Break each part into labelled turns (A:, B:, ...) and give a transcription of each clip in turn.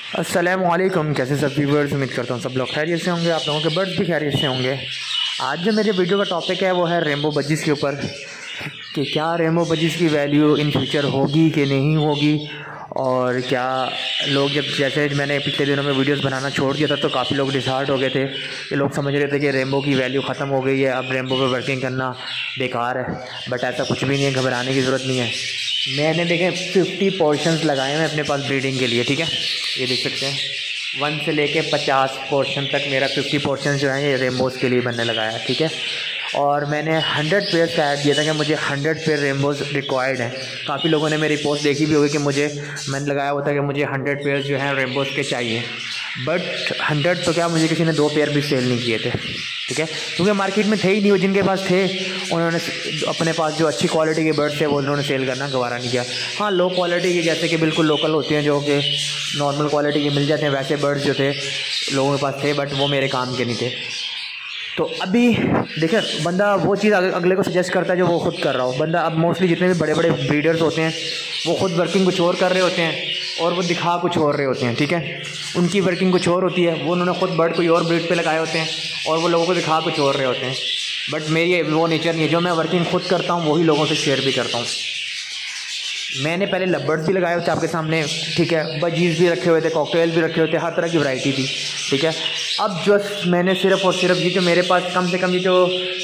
A: अस्सलामुअलैकुम। कैसे सब व्यूअर्स, उम्मीद करता हूँ सब लोग खैरियत से होंगे, आप लोगों के बर्ड्स भी खैरियत से होंगे। आज जो मेरे वीडियो का टॉपिक है वो है रेनबो बजीज़ के ऊपर कि क्या रेनबो बजीज़ की वैल्यू इन फ्यूचर होगी कि नहीं होगी, और क्या लोग जब जैसे मैंने पिछले दिनों में वीडियोस बनाना छोड़ दिया था तो काफ़ी लोग डिसहार्ट हो गए थे कि लोग समझ रहे थे कि रेनबो की वैल्यू ख़त्म हो गई है, अब रेनबो पे वर्किंग करना बेकार है। बट ऐसा कुछ भी नहीं है, घबराने की ज़रूरत नहीं है। मैंने देखे 50 पोर्शंस लगाए हैं अपने पास ब्रीडिंग के लिए, ठीक है, ये देख सकते हैं 1 से लेके 50 पोर्शन तक मेरा 50 पोर्शन जो है ये रेनबोज़ के लिए बनने लगाया है, ठीक है। और मैंने 100 पेयर्स का ऐड दिया था कि मुझे 100 पेयर रेनबोज़ रिक्वायर्ड हैं। काफ़ी लोगों ने मेरी पोस्ट देखी भी होगी कि मैंने लगाया हुआ था कि मुझे 100 पेयर्स जो हैं रेनबोज़ के चाहिए। बट 100 तो क्या, मुझे किसी ने 2 पेयर भी सेल नहीं किए थे, ठीक है, क्योंकि मार्केट में थे ही नहीं। वो जिनके पास थे उन्होंने अपने पास जो अच्छी क्वालिटी के बर्ड्स थे वो उन्होंने सेल करना गवारा नहीं किया। हाँ, लो क्वालिटी के जैसे कि बिल्कुल लोकल होती हैं जो कि नॉर्मल क्वालिटी के मिल जाते हैं, वैसे बर्ड्स जो थे लोगों के पास थे, बट वो मेरे काम के नहीं थे। तो अभी देखिए, बंदा वो चीज़ अगले को सजेस्ट करता है जो वो खुद कर रहा हो। बंदा अब मोस्टली जितने भी बड़े बड़े ब्रीडर्स होते हैं वो खुद वर्किंग कुछ और कर रहे होते हैं और वो दिखा कुछ और रहे होते हैं, ठीक है। उनकी वर्किंग कुछ और होती है, वो उन्होंने खुद बर्ड कोई और ब्रीड पे लगाए होते हैं और वो लोगों को दिखा कुछ और रहे होते हैं। बट मेरी वो नेचर नहीं है, जो मैं वर्किंग खुद करता हूँ वही लोगों से शेयर भी करता हूँ। मैंने पहले लबर्ड्स भी लगाए हुए थे आपके सामने, ठीक है, बजीज़ भी रखे हुए थे, कॉकटेल भी रखे हुए थे, हर तरह की वैरायटी थी, ठीक है। अब जो मैंने सिर्फ और सिर्फ ये जो मेरे पास कम से कम ये जो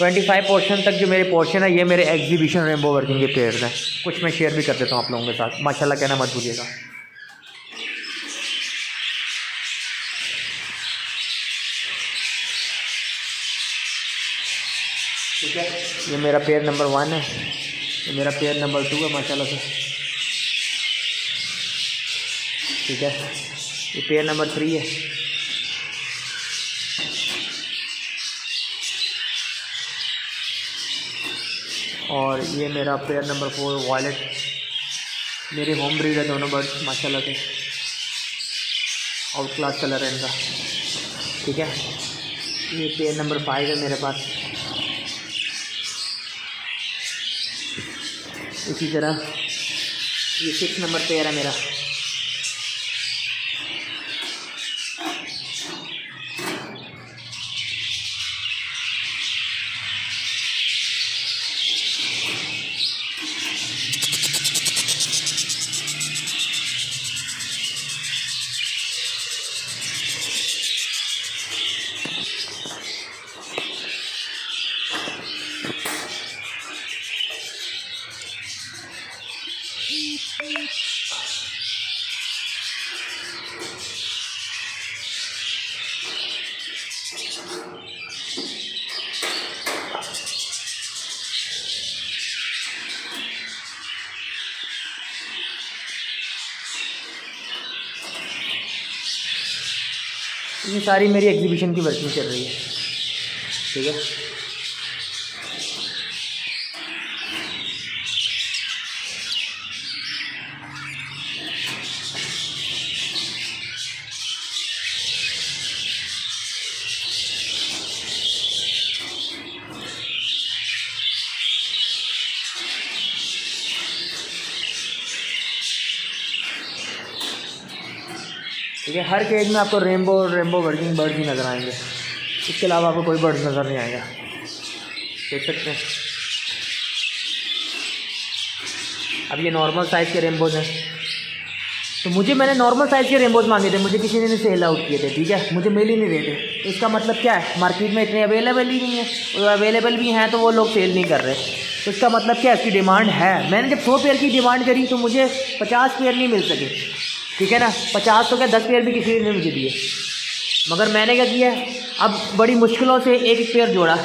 A: 25 पोर्शन तक जो मेरे पोर्शन है ये मेरे एग्जीबिशन रेनबो वर्किंग के पेयर्स हैं। कुछ मैं शेयर भी कर देता हूँ आप लोगों के साथ, माशाल्लाह कहना मत भूलिएगा। ठीक है, ये मेरा पेयर नंबर 1 है, ये मेरा पेयर नंबर 2 है माशाल्लाह से, ठीक है। ये पेयर नंबर 3 है, और ये मेरा पेयर नंबर 4 वॉयलेट। मेरे होम ब्रीड है दोनों बर्ड्स माशाल्लाह से, आउट क्लास कलर है इनका, ठीक है। ये पेयर नंबर 5 है मेरे पास। इसी तरह ये 6 नंबर पेयर है मेरा। ये सारी मेरी एग्जीबिशन की वर्किंग चल रही है, ठीक है। ठीक है, हर केज में आपको रेनबो वर्किंग बर्ड्स ही नज़र आएंगे, इसके अलावा आपको कोई बर्ड्स नज़र नहीं आएगा, देख सकते हैं। अब ये नॉर्मल साइज़ के रेनबोज़ हैं, तो मैंने नॉर्मल साइज़ के रेनबोज़ मांगे थे, मुझे किसी ने सेल आउट किए थे, ठीक है, मुझे मिल ही नहीं रहे थे। तो इसका मतलब क्या है, मार्केट में इतने अवेलेबल ही नहीं है, और अवेलेबल भी हैं तो वो लोग सेल नहीं कर रहे। तो इसका मतलब क्या है, इसकी डिमांड है। मैंने जब 100 पेयर की डिमांड करी तो मुझे 50 पेयर नहीं मिल सके, ठीक है ना, 50 तो क्या 10 पेयर भी किसी ने मुझे दिए। मगर मैंने क्या किया, अब बड़ी मुश्किलों से एक पेयर जोड़ा,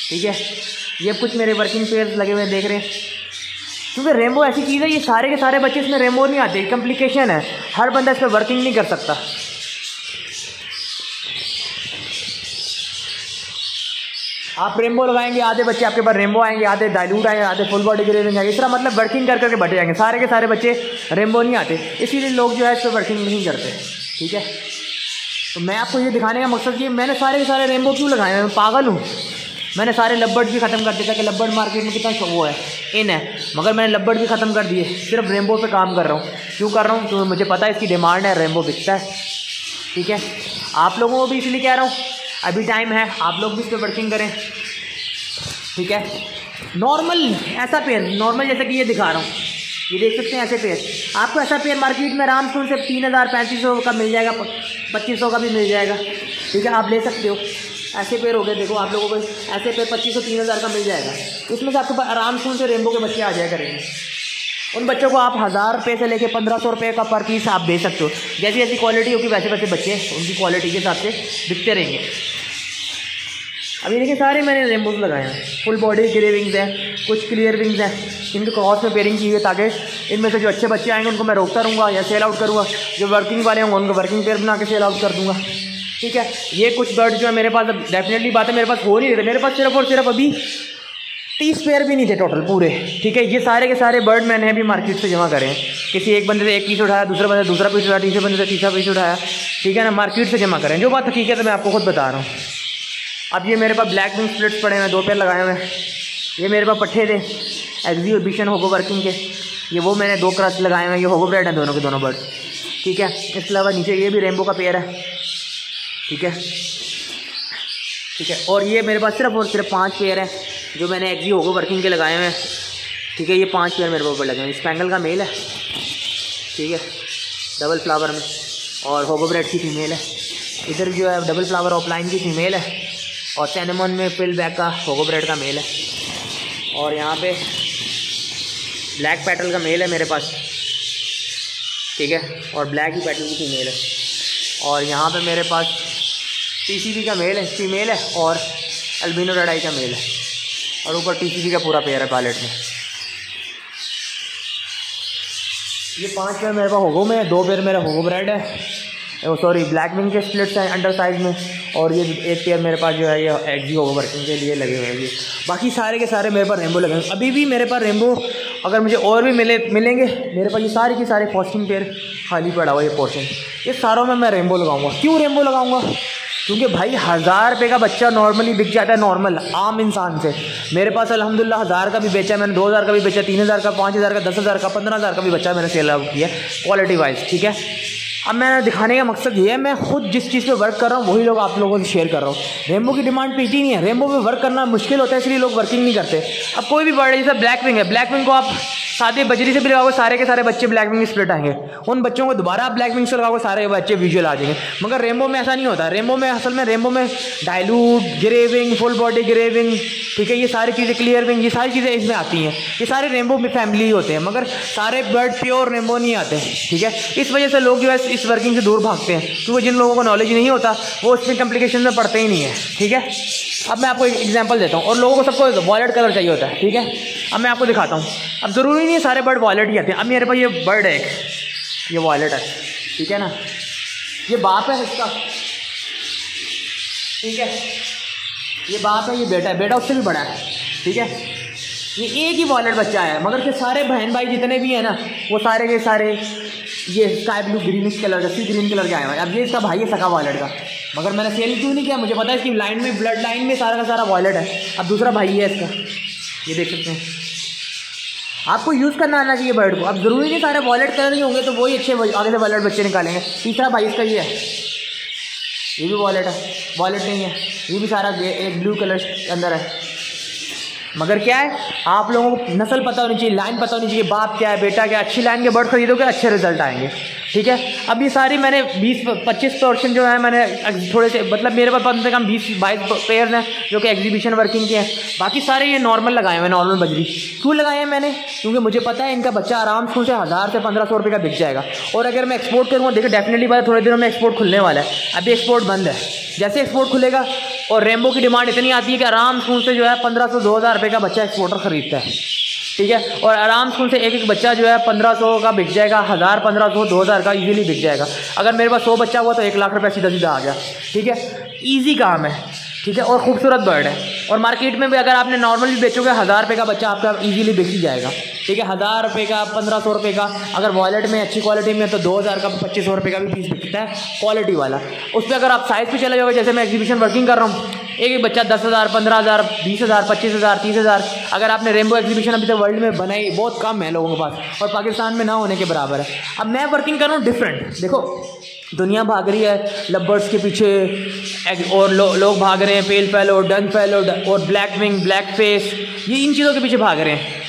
A: ठीक है। ये कुछ मेरे वर्किंग पेयर लगे हुए देख रहे हैं, क्योंकि रेनबो ऐसी चीज़ है, ये सारे के सारे बच्चे इसमें रेनबो नहीं आते, कॉम्प्लिकेशन है, हर बंदा इस पर वर्किंग नहीं कर सकता। आप रेनबो लगाएंगे, आधे बच्चे आपके पास रेनबो आएंगे, आधे डाइल्यूट आएंगे, आधे फुल बॉडी ग्रेडिंग आएंगे, इस तरह मतलब वर्किंग कर करके बढ़े जाएंगे। सारे के सारे बच्चे रेनबो नहीं आते, इसीलिए लोग जो है इस पर वर्किंग नहीं करते, ठीक है। तो मैं आपको ये दिखाने का मकसद ये, मैंने सारे के सारे रेनबो क्यों लगाए हैं, मैं पागल हूँ। मैंने सारे लबर्ड भी ख़त्म कर दिया था कि लबर्ड मार्केट में कितना वो है, इन है, मगर मैंने लबर्ड भी ख़त्म कर दिए। सिर्फ रेम्बो पे काम कर रहा हूँ। क्यों कर रहा हूँ? क्योंकि मुझे पता है इसकी डिमांड है, रेम्बो बिकता है। ठीक है, आप लोगों को भी इसलिए कह रहा हूँ, अभी टाइम है, आप लोग भी इस पर वर्किंग करें। ठीक है, नॉर्मल ऐसा पेयर, नॉर्मल जैसे कि ये दिखा रहा हूँ, ये देख सकते हैं ऐसे पेयर। आपको ऐसा पेयर मार्केट में आराम से उनसे 3000 3500 का मिल जाएगा, 2500 का भी मिल जाएगा। ठीक है, आप ले सकते हो। ऐसे पेयर हो गए, देखो आप लोगों को ऐसे पेयर 2500 3000 का मिल जाएगा। इसमें से आपके पास आराम से उनसे रेम्बो के बच्चे आ जाया करेंगे। उन बच्चों को आप 1000 रुपये से लेके 1500 रुपये का पर पीस आप दे सकते हो। जैसी जैसी क्वालिटी होगी वैसे वैसे बच्चे उनकी क्वालिटी के हिसाब से बिकते रहेंगे। अभी देखिए सारे मैंने रेम्बोज लगाए हैं, फुल बॉडी ग्रे विंग्स है, कुछ क्लियर विंग्स है। इनके क्रॉस में पेयरिंग की हुई है ताकि इनमें से जो अच्छे बच्चे आएंगे उनको मैं रोकता रहूँगा या सेल आउट करूँगा। जो वर्किंग वाले होंगे उनको वर्किंग पेयर बना के सेल आउट कर दूँगा। ठीक है, ये कुछ बर्ड जो है मेरे पास, अब डेफिनेटली बात है मेरे पास हो नहीं रहे थे। मेरे पास सिर्फ और सिर्फ अभी 30 पेयर भी नहीं थे टोटल पूरे। ठीक है, ये सारे के सारे बर्ड मैंने अभी मार्केट से जमा करे हैं। किसी एक बंदे से एक पीस उठाया, दूसरे बंदे से दूसरा पीस उठाया, तीसरे बंदे से तीसरा पीस उठाया। ठीक है ना, मार्केट से जमा करें। जो बात हकीकत है मैं आपको खुद बता रहा हूँ। अब ये मेरे पास ब्लैक विंग स्प्लिट्स पड़े हैं, 2 पेयर लगाए हुए हैं। ये मेरे पास पट्ठे थे एग्जीबिशन होगो वर्किंग के, ये वो मैंने 2 क्रॉस लगाए हुए हैं। ये होगो ब्रेड हैं दोनों के दोनों बर्ड। ठीक है, इसके अलावा नीचे ये भी रेम्बो का पेयर है। ठीक है, ठीक है, और ये मेरे पास सिर्फ और सिर्फ 5 पेयर हैं जो मैंने एग्जी होगो वर्किंग के लगाए हुए हैं। ठीक है, ये 5 पेयर मेरे ऊपर लगे हैं। स्पैंगल का मेल है, ठीक है, डबल फ्लावर में, और होगो ब्रेड की फीमेल है। इधर जो है डबल फ्लावर ऑफलाइन की फीमेल है, और सैनेमन में पिल बैक का होगो ब्रेड का मेल है। और यहाँ पे ब्लैक पैटल का मेल है मेरे पास। ठीक है, और ब्लैक ही पैटल की फीमेल है। और यहाँ पे मेरे पास टीसीबी का मेल है, फीमेल है, और अल्बिनो रेड आई का मेल है, और ऊपर टीसीबी का पूरा पेयर है पैलेट में। ये 5 पेयर मेरे पास होगो में, 2 पेयर मेरा होगो ब्रेड है, सॉरी ब्लैक विंग के स्प्लिट्स हैं अंडर साइज में, और ये 1 पेयर मेरे पास जो है ये एग्जी होगो वर्किंग के लिए लगे हुए हैं। ये बाकी सारे के सारे मेरे पास रेम्बो लगे हैं। अभी भी मेरे पास रेम्बो अगर मुझे और भी मिलेंगे, मेरे पास ये सारे के सारे फॉस्टिंग पेयर खाली पड़ा हुआ ये पोर्शन, ये सारों में मैं रेम्बो लगाऊंगा। क्यों रेम्बो लगाऊंगा? क्योंकि भाई 1000 रुपये का बच्चा नॉर्मली बिक जाता है, नॉर्मल आम इंसान से। मेरे पास अल्हम्दुलिल्लाह 1000 का भी बेचा मैंने, 2000 का भी बेचा, 3000 का, 5000 का, 10,000 का, 15,000 का भी बच्चा मैंने सेल आउट किया क्वालिटी वाइज। ठीक है, अब मैं दिखाने का मकसद ये है, मैं खुद जिस चीज़ पे वर्क कर रहा हूँ वही लोग आप लोगों से शेयर कर रहा हूँ। रेम्बो की डिमांड पे इतनी नहीं है, रेम्बो पे वर्क करना मुश्किल होता है इसलिए लोग वर्किंग नहीं करते। अब कोई भी बर्ड है जैसे ब्लैक विंग है, ब्लैक विंग को आप सादे बजरी से भी लगाओगे सारे के सारे बच्चे ब्लैक विंग स्प्लिट आएंगे। उन बच्चों को दोबारा आप ब्लैक विंग से लगाओगे सारे बच्चे विजुअल आ जाएंगे। मगर रेम्बो में ऐसा नहीं होता। रेम्बो में असल में रेम्बो में dilute, grey wing, full body grey wing, ठीक है, ये सारी चीज़ें, क्लियर विंग, ये सारी चीज़ें इसमें आती हैं। ये सारे रेम्बो में फैमिली होते हैं, मगर सारे बर्ड प्योर रेम्बो नहीं आते। ठीक है, इस वजह से लोग जो है इस वर्किंग से दूर भागते हैं, क्योंकि जिन लोगों को नॉलेज नहीं होता वो इसमें कॉम्प्लिकेशन में पढ़ते ही नहीं है। ठीक है, अब मैं आपको एक एग्जांपल देता हूँ। और लोगों को सबको वॉयलेट कलर चाहिए होता है। ठीक है, अब मैं आपको दिखाता हूँ। अब ज़रूरी नहीं है सारे बर्ड वॉयलेट ही आते हैं। अब मेरे पास ये बर्ड है एक, ये वॉयलेट है, ठीक है ना, ये बाप है इसका, ठीक है, ये बाप है, ये बेटा है, बेटा उससे भी बड़ा है। ठीक है, ये एक ही वॉयलेट बच्चा है, मगर के सारे बहन भाई जितने भी हैं ना वो सारे के सारे ये स्काई ब्लू ग्रीनिश कलर का, सी ग्रीन कलर के आए हैं। अब ये इसका भाई है सका वॉयलेट का, मगर मैंने सेल क्यों नहीं किया? मुझे पता है इसकी लाइन में, ब्लड लाइन में सारा का सारा वॉयलेट है। अब दूसरा भाई है इसका, ये देख सकते हैं। आपको यूज़ करना आना चाहिए बर्ड को। अब ज़रूरी नहीं सारे वॉयलेट कलर ही होंगे तो वही अच्छे आगे से वॉयलेट बच्चे निकालेंगे। तीसरा भाई इसका ये है, ये भी वॉयलेट है, वॉयलेट नहीं है, ये भी सारा एक ब्लू कलर के अंदर है। मगर क्या है, आप लोगों को नस्ल पता होनी चाहिए, लाइन पता होनी चाहिए, बाप क्या है बेटा क्या। अच्छी लाइन के बर्ड खरीदोगे अच्छे रिजल्ट आएंगे। ठीक है, अब ये सारी मैंने 20-25 पोर्शन जो है मैंने थोड़े से, मतलब मेरे पास कम से कम 20-22 पेयर हैं जो कि एग्जीबिशन वर्किंग के हैं। बाकी सारे ये नॉर्मल लगाए हुए हैं, नॉर्मल बजरी। क्यों लगाए हैं मैंने? क्योंकि मुझे पता है इनका बच्चा आराम से 1000 से 1500 रुपये का बिक जाएगा। और अगर मैं एक्सपोर्ट करूँगा, देखिए डेफिनेटली बात थोड़े दिनों में एक्सपोर्ट खुलने वाला है, अभी एक्सपोर्ट बंद है। जैसे एक्सपोर्ट खुलेगा और रेम्बो की डिमांड इतनी आती है कि आराम से जो है 1500-2000 रुपये का बच्चा एक्सपोर्टर ख़रीदता है। ठीक है, और आराम से एक एक बच्चा जो है 1500 का बिक जाएगा, 1000, 1500, 2000 का इजीली बिक जाएगा। अगर मेरे पास 100 बच्चा हुआ तो 1 लाख रुपये सीधा सीधा आ गया। ठीक है, ईजी काम है। ठीक है, और खूबसूरत बर्ड है। और मार्केट में भी अगर आपने नॉर्मल भी बेचोगे 1000 रुपये का बच्चा आपका इजीली बिक ही जाएगा। ठीक है, 1000 रुपये का, 1500 रुपये का, अगर वॉलेट में अच्छी क्वालिटी में तो 2000 का, 2500 रुपये का भी पीस बिकता है क्वालिटी वाला। उस पर अगर आप साइज़ पे चले जाओगे, जैसे मैं एग्जीबिशन वर्किंग कर रहा हूँ एक एक बच्चा 10,000, 15,000, 20,000, 25,000, 30,000। अगर आपने रेनबो एग्जीबिशन अभी तक वर्ल्ड में बनाई, बहुत कम है लोगों के पास, और पाकिस्तान में ना होने के बराबर है। अब मैं वर्किंग कर रहा हूँ डिफरेंट। देखो दुनिया भाग रही है लवबर्ड्स के पीछे, और लोग भाग रहे हैं पेल फेलो, डन फेलो और ब्लैक विंग, ब्लैक फेस, ये इन चीज़ों के पीछे भाग रहे हैं।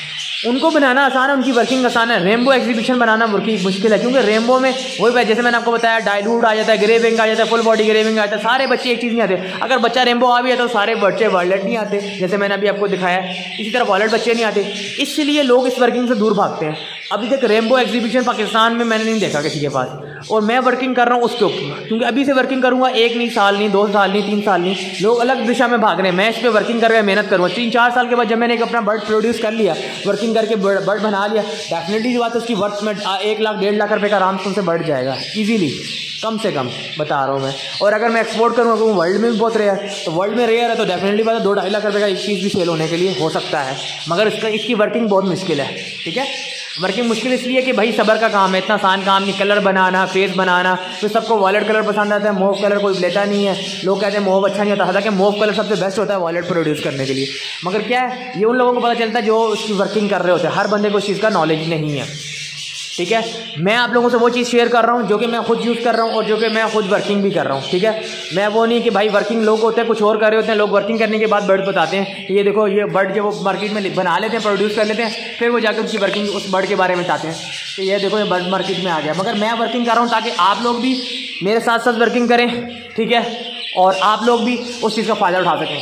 A: उनको बनाना आसान है, उनकी वर्किंग आसान है। रेनबो एग्जीबिशन बनाना वर्किंग मुश्किल है, क्योंकि रेनबो में वही जैसे मैंने आपको बताया डाइल्यूट आ जाता है, ग्रे विंग आ जाता है, फुल बॉडी ग्रे विंग आ जाता है। सारे बच्चे एक चीज़ नहीं आते। अगर बच्चा रेनबो आ भी है तो सारे बच्चे वॉयलेट नहीं आते, जैसे मैंने अभी आपको दिखाया। इसी तरह वॉयलेट बच्चे नहीं आते, इसलिए लोग इस वर्किंग से दूर भागते हैं। अभी तक रेनबो एग्जीबिशन पाकिस्तान में मैंने नहीं देखा किसी के पास, और मैं वर्किंग कर रहा हूँ उसके ऊपर, क्योंकि अभी से वर्किंग करूँगा 1 नहीं, साल नहीं, 2 साल नहीं, 3 साल नहीं। लोग अलग दिशा में भाग रहे हैं, मैं इस पर वर्किंग करके मेहनत करूँगा। 3-4 साल के बाद जब मैंने एक अपना बर्ड प्रोड्यूस कर लिया, वर्किंग करके बर्ड बना लिया, डेफिनेटली जो बात है उसकी वर्थ में 1 लाख 1.5 लाख रुपये का आराम से उनसे बढ़ जाएगा ईजीली, कम से कम बता रहा हूँ मैं। और अगर मैं एक्सपोर्ट करूँगा तो वर्ल्ड में भी बहुत रेयर है, तो वर्ल्ड में रेयर है तो डेफिनेटली बात है 2-2.5 लाख रुपये का एक पीस भी सेल होने के लिए हो सकता है, मगर इसकी वर्किंग बहुत मुश्किल है। ठीक है, वर्किंग मुश्किल इसलिए कि भाई सबर का काम है, इतना आसान काम नहीं। कलर बनाना, फेस बनाना, तो सबको वॉलेट कलर पसंद आता है, मोव कलर कोई लेता नहीं है। लोग कहते हैं मोव अच्छा नहीं होता, हालांकि मोव कलर सबसे बेस्ट होता है वॉलेट प्रोड्यूस करने के लिए। मगर क्या है, ये उन लोगों को पता चलता है जो उसकी वर्किंग कर रहे होते हैं, हर बंदे को इस चीज़ का नॉलेज नहीं है। ठीक है, मैं आप लोगों से वो चीज़ शेयर कर रहा हूँ जो कि मैं खुद यूज़ कर रहा हूँ और जो कि मैं खुद वर्किंग भी कर रहा हूँ। ठीक है, मैं वो नहीं कि भाई वर्किंग लोग होते हैं कुछ और कर रहे होते हैं, लोग वर्किंग करने के बाद बर्ड बताते हैं कि ये देखो ये बर्ड जो वो मार्केट में बना लेते हैं, प्रोड्यूस कर लेते हैं, फिर वो जाकर उसकी वर्किंग उस बर्ड के बारे में चाहते हैं कि ये देखो ये बर्ड मार्केट में आ गया। मगर मैं वर्किंग कर रहा हूँ ताकि आप लोग भी मेरे साथ साथ वर्किंग करें। ठीक है, और आप लोग भी उस चीज़ का फ़ायदा उठा सकें।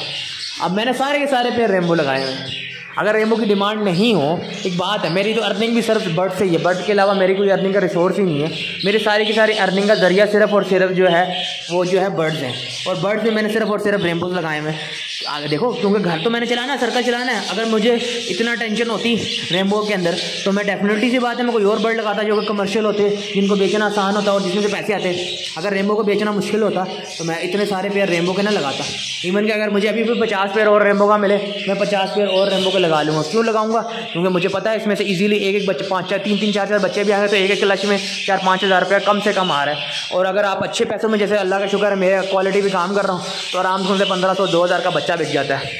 A: अब मैंने सारे के सारे पेड़ रेनबो लगाए हुए हैं। अगर रेनबो की डिमांड नहीं हो, एक बात है, मेरी तो अर्निंग भी सिर्फ बर्ड से ही है, बर्ड के अलावा मेरी कोई अर्निंग का रिसोर्स ही नहीं है। मेरी सारी की सारी अर्निंग का जरिया सिर्फ और सिर्फ जो है वो जो है बर्ड्स हैं, और बर्ड्स में मैंने सिर्फ और सिर्फ रेनबोज लगाए हुए हैं। आगे देखो, क्योंकि घर तो मैंने चलाना है, सर्कल चलाना है। अगर मुझे इतना टेंशन होती रेनबो के अंदर तो मैं डेफिनेटली सी बात है मैं कोई और बर्ड लगाता जो कि कमर्शियल होते, जिनको बेचना आसान होता और जिसमें से पैसे आते। अगर रेनबो को बेचना मुश्किल होता तो मैं इतने सारे पेयर रेनबो के ना लगाता। इवन कि अगर मुझे अभी भी 50 पेयर और रेनबो का मिले, मैं 50 पेयर और रेनबो के लगा लूँगा। क्यों लगाऊंगा? क्योंकि मुझे पता है इसमें से इजीली एक बच्चे 5-4, 3-3, 4-4 बच्चे भी आ रहे, तो एक क्लच में 4-5 हज़ार रुपया कम से कम आ रहा है। और अगर आप अच्छे पैसों में, जैसे अल्लाह का शुक्र है मेरे क्वालिटी भी काम कर रहा हूँ, तो आराम से उनसे 1500-2000 का बच्चा बिक जाता है।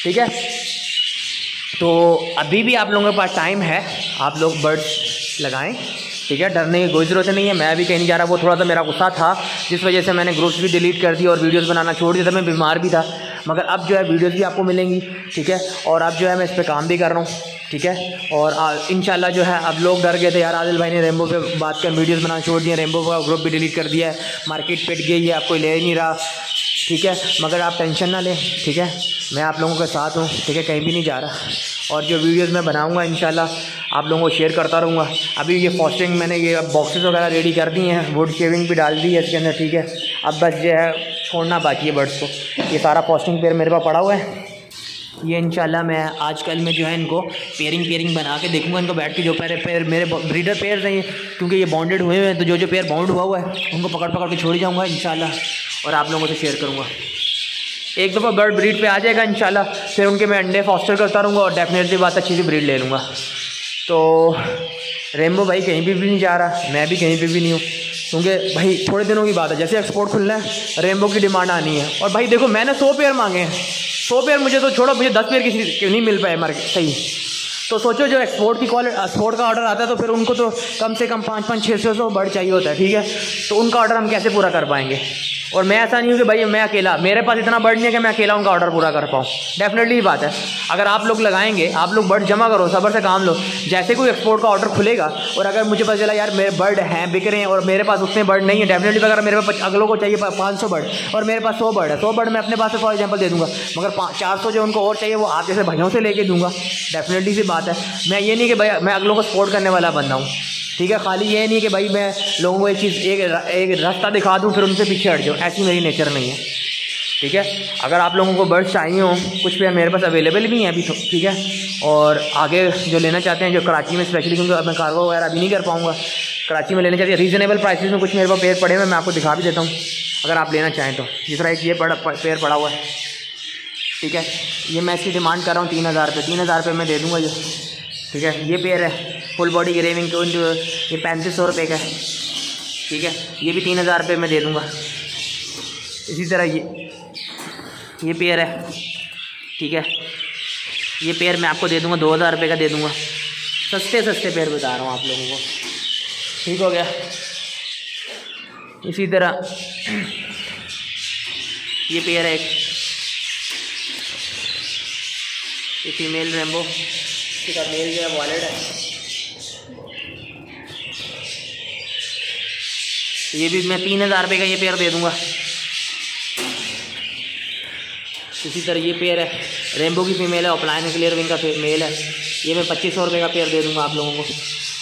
A: ठीक है, तो अभी भी आप लोगों के पास टाइम है, आप लोग बर्ड्स लगाएं। ठीक है, डरने की कोई ज़रूरत नहीं है। मैं भी कहीं नहीं जा रहा, वो थोड़ा सा मेरा गुस्सा था जिस वजह से मैंने ग्रुप्स भी डिलीट कर दिया और वीडियोस बनाना छोड़ दिया था। मैं बीमार भी था, मगर अब जो है वीडियोस भी आपको मिलेंगी। ठीक है, और अब जो है मैं इस पर काम भी कर रहा हूँ। ठीक है, और इंशाल्लाह जो है अब लोग डर गए थे यार, आदिल भाई ने रेनबो पे बात कर वीडियोज़ बनाना छोड़ दिया, रेनबो का ग्रुप भी डिलीट कर दिया है, मार्केट पिट गई है, आप कोई ले ही नहीं रहा। ठीक है, मगर आप टेंशन ना लें। ठीक है, मैं आप लोगों के साथ हूँ। ठीक है, कहीं भी नहीं जा रहा, और जो वीडियोस मैं बनाऊंगा इंशाल्लाह आप लोगों को शेयर करता रहूँगा। अभी ये फॉस्टिंग मैंने ये बॉक्सेस वगैरह रेडी कर दी हैं, वुड शेविंग भी डाल दी है इसके अंदर। ठीक है, अब बस जो है छोड़ना बाकी है बर्ड्स को। ये सारा फॉस्टिंग पेयर मेरे पास पड़ा हुआ है। ये इंशाल्लाह मैं आजकल में जो है इनको पेयरिंग बना के देखूँगा। इनको बैठ के जो पेयर मेरे ब्रीडर पेयर्स हैं, क्योंकि ये बॉन्डेड हुए हैं, तो जो पेयर बॉन्ड हुआ है उनको पकड़ के छोड़ जाऊँगा इंशाल्लाह, और आप लोगों से शेयर करूँगा। एक दफ़ा बर्ड ब्रीड पे आ जाएगा इंशाल्लाह, फिर उनके मैं अंडे फॉस्टर करता रहूँगा और डेफिनेटली बात अच्छी सी ब्रीड ले लूँगा। तो रेनबो भाई कहीं भी नहीं जा रहा, मैं भी कहीं पे भी नहीं हूँ, क्योंकि भाई थोड़े दिनों की बात है, जैसे एक्सपोर्ट खुलना है रेनबो की डिमांड आनी है। और भाई देखो मैंने 100 पेयर मांगे हैं, 100 पेयर मुझे तो छोड़ो, मुझे 10 पेयर किसी नहीं मिल पाए मार्केट सही। तो सोचो जो एक्सपोर्ट का ऑर्डर आता है तो फिर उनको तो कम से कम 500, 600 बर्ड चाहिए होता है। ठीक है, तो उनका ऑर्डर हम कैसे पूरा कर पाएंगे? और मैं ऐसा नहीं हूँ कि भाई मैं अकेला, मेरे पास इतना बर्ड नहीं है कि मैं अकेला उनका ऑर्डर पूरा कर पाऊँ। डेफिनेटली बात है, अगर आप लोग लगाएंगे, आप लोग बर्ड जमा करो, सबर से काम लो। जैसे कोई एक्सपोर्ट का ऑर्डर खुलेगा और अगर मुझे पता चला यार मेरे बर्ड हैं बिक रहे हैं और मेरे पास उतने बर्ड नहीं है, डेफिनेटली अगर मेरे पास अगलों को चाहिए 500 बर्ड और मेरे पास 100 बर्ड है, 100 बर्ड मैं अपने पास से फॉर एग्जाम्पल दे दूँगा, मगर 400 जो उनको और चाहिए वो आप जैसे भाइयों से लेके दूँगा। डेफिनेटली सी बात है, मैं ये नहीं कि भाई मैं अगलों को सपोर्ट करने वाला बंदा हूँ। ठीक है, खाली ये नहीं कि भाई मैं लोगों को एक चीज़ एक रास्ता दिखा दूँ फिर उनसे पीछे हट जाऊँ, ऐसी मेरी नेचर नहीं है। ठीक है, अगर आप लोगों को बर्ड्स चाहिए हो, कुछ पेयर मेरे पास अवेलेबल भी हैं अभी तो। ठीक है, और आगे जो लेना चाहते हैं, जो कराची में स्पेशली, क्योंकि मैं कार्गो वगैरह अभी नहीं कर पाऊँगा, कराची में लेना चाहते हैं रीज़नेबल प्राइसेस में कुछ मेरे पास पेयर पड़े हुए, मैं आपको दिखा भी देता हूँ अगर आप लेना चाहें तो। जिस तरह एक ये पेयर पड़ा हुआ है। ठीक है, ये मैं इसकी डिमांड कर रहा हूँ 3000 रुपये, 3000 रुपये मैं दे दूँगा ये। ठीक है, ये पेयर है फुल बॉडी ग्रेविंग तो ये 3500 रुपये का है। ठीक है, ये भी 3000 रुपये में दे दूँगा। इसी तरह ये पेयर है, ठीक है। ये पेयर मैं आपको दे दूँगा 2000 रुपये का दे दूँगा। सस्ते सस्ते पेयर बता रहा हूँ आप लोगों को, ठीक हो गया। इसी तरह ये पेयर है एक, ये फीमेल रेम्बो, इसका मेल जो है वॉलेट है। ये भी मैं 3000 रुपये का ये पेयर दे दूँगा। इसी तरह ये पेयर है, रेम्बो की फीमेल है, ऑफलाइन क्लियर विंग का मेल है। ये मैं 2500 रुपये का पेयर दे दूँगा आप लोगों को।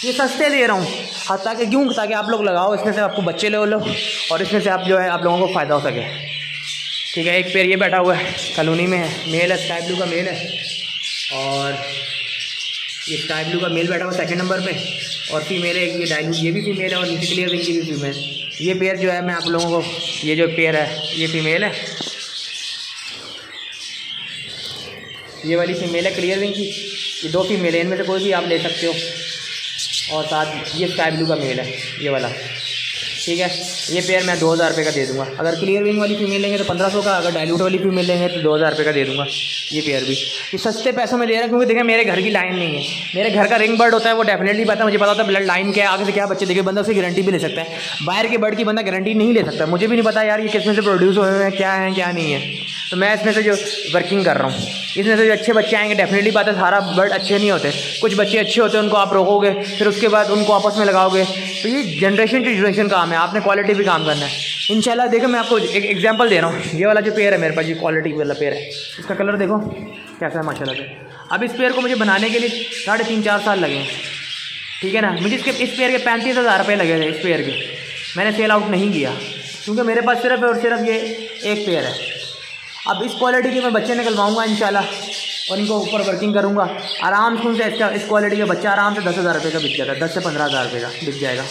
A: ये सस्ते दे रहा हूँ, हाँ, ताकि क्यों, ताकि आप लोग लगाओ, इसमें से आपको बच्चे ले लो और इसमें से आप जो है आप लोगों को फ़ायदा हो सके, ठीक है। एक पेयर ये बैठा हुआ है, कॉलोनी में है, मेल है, स्काई ब्लू का मेल है। और ये स्काई ब्लू का मेल बैठा हुआ 2nd नंबर पे, और फीमेल है ये डायलूट, ये भी फीमेल है, और नीचे क्लियर विंग की भी फीमेल। ये पेयर जो है मैं आप लोगों को, ये जो पेयर है ये फीमेल है, ये वाली फीमेल है क्लियर विंग की। ये 2 फीमेल है, इनमें से कोई भी आप ले सकते हो। और साथ ये स्काई ब्लू का मेल है ये वाला, ठीक है। ये पेयर मैं 2000 रुपये का दे दूँगा। अगर क्लियर विंग वाली फीमेल लेंगे तो 1500 का, अगर डायलूट वाली फीमेल लेंगे तो 2000 रुपये का दे दूँगा। ये पेयर भी ये सस्ते पैसों में दे रहा है, क्योंकि देखें मेरे घर की लाइन नहीं है। मेरे घर का रिंग बर्ड होता है, वो डेफिनेटली पता है, मुझे पता होता है ब्लड लाइन क्या है, आगे से क्या बच्चे देखे, बंदा उसकी गारंटी भी ले सकता है। बाहर के बर्ड की बंदा गारंटी नहीं ले सकता। मुझे भी नहीं पता यार ये किस में से प्रोड्यूस हुए हैं, क्या है क्या नहीं है। तो मैं इसमें से जो वर्किंग कर रहा हूँ, इसमें से जो अच्छे बच्चे आएंगे, डेफिनेटली बात है सारा बर्ड अच्छे नहीं होते, कुछ बच्चे अच्छे होते हैं, उनको आप रोकोगे, फिर उसके बाद उनको आपस में लगाओगे, तो ये जनरेशन टू जनरेशन काम है, आपने क्वालिटी भी काम करना है इंशाल्लाह। देखो मैं आपको एक एग्जांपल दे रहा हूँ। ये वाला जो पेयर है मेरे पास, ये क्वालिटी वाला पेयर है, इसका कलर देखो कैसा है माशाल्लाह से। अब इस पेयर को मुझे बनाने के लिए 3.5-4 साल लगे हैं, ठीक है ना। मुझे इस पेयर के 35,000 रुपये लगे थे इस पेयर के। मैंने सेल आउट नहीं किया, क्योंकि मेरे पास सिर्फ और सिर्फ ये एक पेयर है। अब इस क्वालिटी के मैं बच्चे निकलवाऊँगा इंशाल्लाह, और इनको ऊपर वर्किंग करूँगा आराम से। उनसे इस क्वालिटी का बच्चा आराम से 10,000 रुपये का बिक जाता है, 10 से 15,000 रुपये का बिक जाएगा।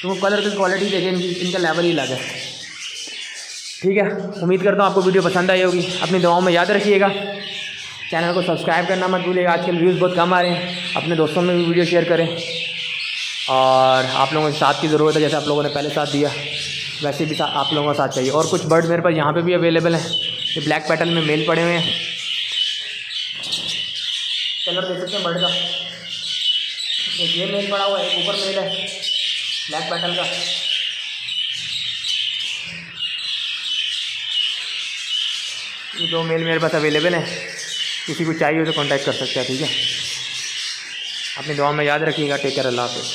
A: तो वो कलर की क्वालिटी देखें, इनका लेवल ही अलग है, ठीक है। उम्मीद करता हूँ आपको वीडियो पसंद आई होगी। अपनी दुआओं में याद रखिएगा, चैनल को सब्सक्राइब करना मत भूलिएगा। आजकल व्यूज़ बहुत कम आ रहे हैं, अपने दोस्तों में भी वीडियो शेयर करें। और आप लोगों के साथ की ज़रूरत है, जैसे आप लोगों ने पहले साथ दिया वैसे भी आप लोगों का साथ चाहिए। और कुछ बर्ड मेरे पास यहाँ पे भी अवेलेबल हैं, ये ब्लैक पेटल में मेल पड़े हुए हैं। कलर देख सकते हैं बर्ड का, ये मेल पड़ा हुआ है, एक ऊपर मेल है ब्लैक पेटल का। ये 2 मेल मेरे पास अवेलेबल हैं, किसी को चाहिए हो तो कांटेक्ट कर सकते हैं, ठीक है। अपनी दुआ में याद रखिएगा। टेक केयर, अल्लाह हाफ़िज़।